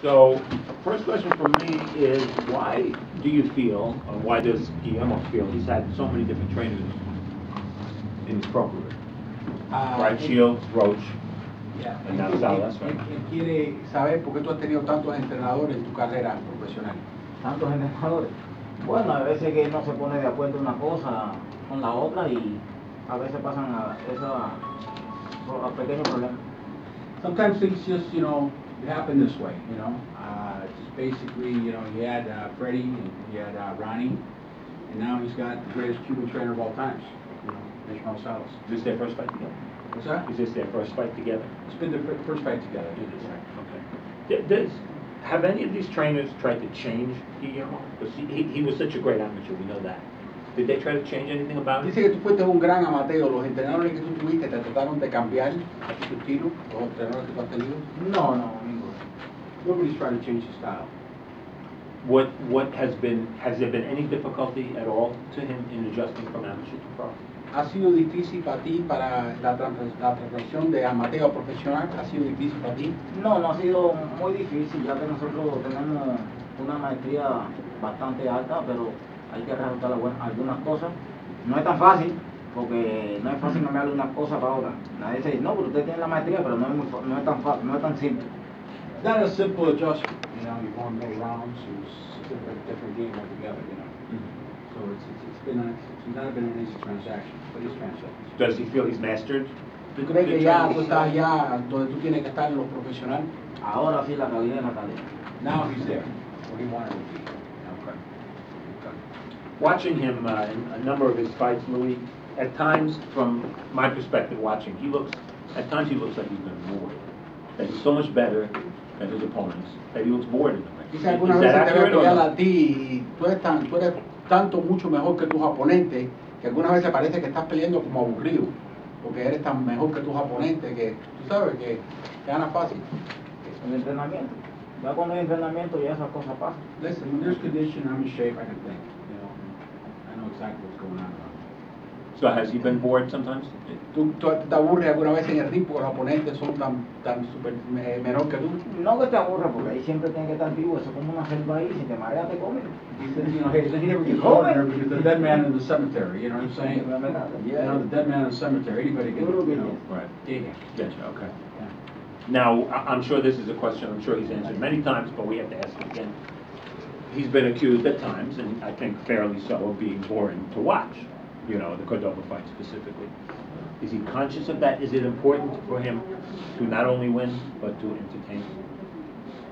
So, first question for me is, why do you feel, or why does Guillermo feel he's had so many different trainers in his pro career? Right, Shields, Roach, and now Salas, right? Él quiere saber por qué tú has tenido tantos entrenadores en tu carrera profesional. Tantos entrenadores. Bueno, a veces que no se pone de acuerdo una cosa con la otra y a veces pasan a pequeños problemas. Sometimes things just, happen this way, just basically, he had Freddie and he had Ronnie, and now he's got the greatest Cuban trainer of all times, Ishmael Salas. Is this their first fight together? What's that? Is this their first fight together? It's been their first fight together. Okay. Have any of these trainers tried to change Guillermo? Because he was such a great amateur, we know that. Did they try to change anything about it? Dice que tú fuiste un gran amateur. Los entrenadores que tú tuviste te trataron de cambiar tu estilo, los entrenadores que tú has tenido. No, ninguno. Nobody's trying to change his style. Has there been any difficulty at all to him in adjusting from amateur to pro? ¿Ha sido difícil para ti, para la transición de amateur a profesional? ¿Ha sido difícil para ti? No ha sido muy difícil, ya que nosotros tenemos una maestría bastante alta, pero hay que resaltar algunas cosas. No es tan fácil, porque no es fácil cambiar una cosa para otra. Nadie dice, no, pero usted tiene la maestría, pero no es tan fácil, no es tan simple. It's not a simple adjustment, you're going many rounds, it's a different game altogether, So it's not been an easy transaction, but it's transaction. Does he feel he's mastered? ¿Tú crees que ya tú estás ya donde tú tienes que estar en lo profesional? Ahora sí, la calidad es la calidad. Now he's there, where he wanted to be. Okay. Watching him in a number of his fights, Louis, at times, from my perspective watching, at times he looks like he's been bored. That he's so much better than his opponents, that he looks bored in the ring. Quizá algunas veces te veo pelear a ti y tú eres tanto mucho mejor que tus oponentes que algunas veces parece que estás peleando como aburrido, porque eres tan mejor que tus oponentes que tú sabes que ganas fácil. El entrenamiento. Ya cuando hay entrenamiento ya esas cosas pasan. Listen, when there's condition, I'm in shape, I can think. I know exactly what's going on. So has he been bored sometimes? ¿Tú te aburres alguna vez en el ring porque los oponentes son tan super menor que tú? No que te aburra, porque ahí siempre tiene que estar vivo, eso es como una selva ahí, si te mareas te comen. He says, he never gets home there because the dead man in the cemetery, you know what I'm saying? The dead man in the cemetery, anybody can, Right. Yeah. Gotcha, okay. Now, I'm sure this is a question I'm sure he's answered many times, but we have to ask it again. He's been accused at times, and I think fairly so, of being boring to watch, the Cordova fight specifically. Is he conscious of that? Is it important for him to not only win, but to entertain?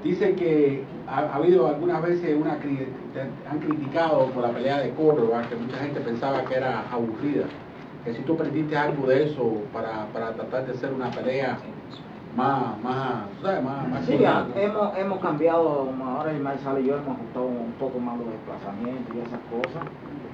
Dice que ha habido algunas veces han criticado por la pelea de Córdoba, que mucha gente pensaba que era aburrida. Que si tú aprendiste algo de eso para tratar de hacer una pelea más sí, hemos cambiado, ahora el Marzal y yo hemos ajustado un poco más los desplazamientos y esas cosas.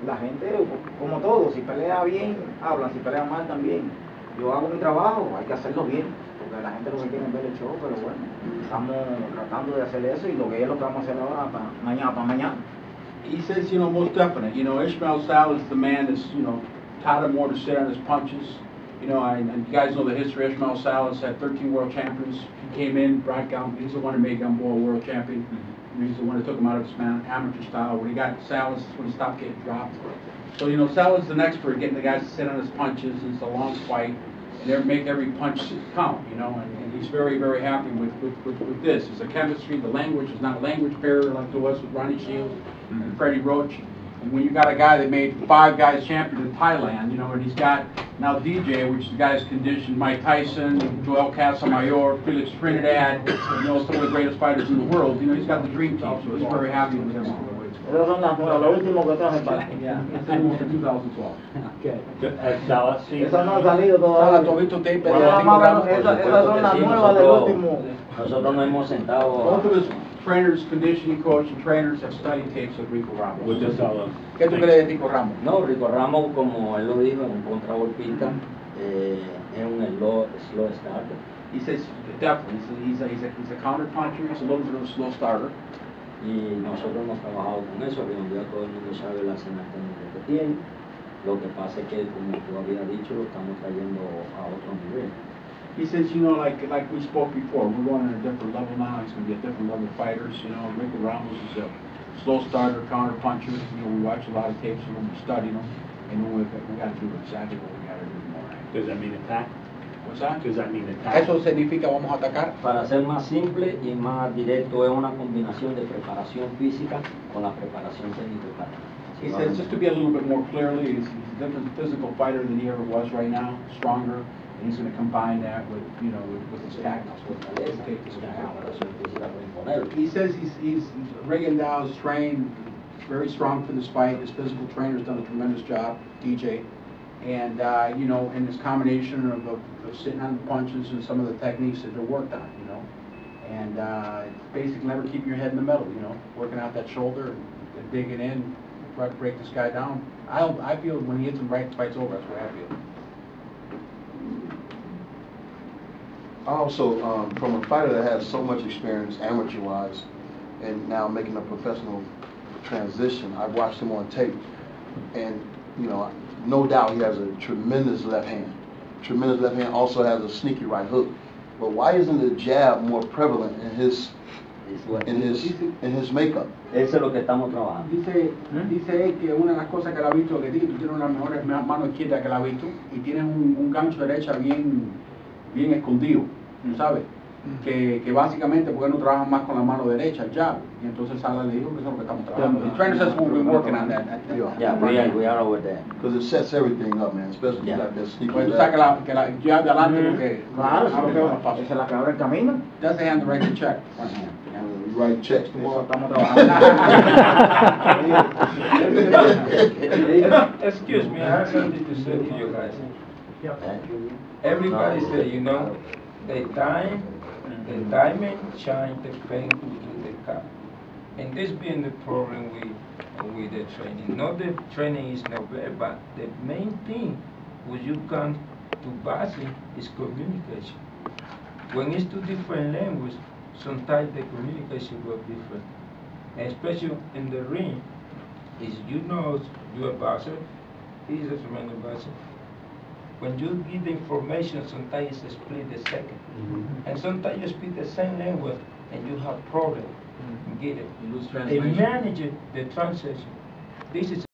La gente, como todo, si pelea bien, hablan, si pelea mal también. Yo hago mi trabajo, hay que hacerlo bien, porque la gente lo que quiere es ver el show, pero bueno, estamos tratando de hacer eso y lo que vamos a hacer ahora para mañana. He says, most definite. Ishmael Salas is the man that's, taught him more to sit on his punches. And you guys know the history. Ishmael Salas had 13 world champions. He came in, brought down, he's the one who made Gamboa a world champion. He's the one who took him out of his amateur style. When he got Salas, when he stopped getting dropped. So, Salas is an expert getting the guys to sit on his punches. It's a long fight. And they make every punch count, and he's very, very happy with this. It's a chemistry. The language is not a language barrier like there was with Ronnie Shields and Freddie Roach. And when you got a guy that made 5 guys champion in Thailand, and he's got now DJ, which the guy's conditioned Mike Tyson, Joel Casamayor, Felix Trinidad, some of the greatest fighters in the world. He's got the dream team, so he's very happy with him. Esos son los últimos que traje para It's almost in 2012. Okay. Salas, sí. Eso no ha salido todavía. Esas son las nuevas del último. Nosotros nos hemos sentado. Both of his trainers, conditioning coach and trainers have studied tapes of Rico Ramos. With the Salas. ¿Qué tú crees de Rico Ramos? No, Rico Ramos, como él lo dijo, es un contragolpista, es un slow starter. He says definitely he's a counter puncher. He's a little bit of a slow starter. Y nosotros hemos trabajado con eso, Rigondeaux, ya todo el mundo sabe la escena técnica que tiene. Lo que pasa es que, como tú habías dicho, lo estamos trayendo a otro nivel. He says, you know, like we spoke before, we're going on a different level now. It's going to be a different level of fighters. You know, Ricky Ramos is a slow starter, counter puncher. You know, we watch a lot of tapes of him, we study him, and then we got to do exactly what we got to do tomorrow night. Does that mean attack? What's that? Does that mean attack? Eso significa vamos a atacar. Para ser más simple y más directo, es una combinación de preparación física con la preparación técnico-táctica. He says, just to be a little bit more clearly, he's a different physical fighter than he ever was right now, stronger, and he's going to combine that with, you know, with his tactics. He says he's Rigondeaux' trained very strong for this fight. His physical trainer's done a tremendous job, DJ, and you know, and this combination of sitting on the punches and some of the techniques that they're worked on, you know, and basically never keep your head in the middle, you know, working out that shoulder and digging in. Try to break this guy down. I feel when he hits him right, the fight's over. That's the way I feel. Also, from a fighter that has so much experience amateur-wise, and now making a professional transition, I've watched him on tape, and you know, no doubt he has a tremendous left hand. Tremendous left hand. Also has a sneaky right hook. But why isn't the jab more prevalent in his makeup? Eso es lo que estamos trabajando. Dice él que una de las cosas que él ha visto, que tú tienes una mejor mano izquierda que él ha visto y tienes un gancho derecha bien escondido, ¿sabes? Que básicamente, porque no trabajan más con la mano derecha, jab, y entonces Sala le dijo que eso es lo que estamos trabajando. The trainer says we've been working on that. Yeah, we are over there. Because it sets everything up, man, especially you got that sneaky Pues tú left. sabes que la jab de adelante porque... Claro, esa es la que abre el camino. Does the hand the right to check. Right hand. You write checks Eso tomorrow. estamos trabajando. Excuse me, I have something to say to you guys. Everybody say, you know, the diamond shine the pain to the cup. And this being the problem with the training. Not the training is not bad, but the main thing when you come to boxing is communication. When it's two different languages, sometimes the communication will be different. And especially in the ring, is you know you're a boxer, he's a tremendous boxer. When you give the information, sometimes it's split the second. And sometimes you speak the same language and you have problem. Get it. You lose They translation. manage the translation. This is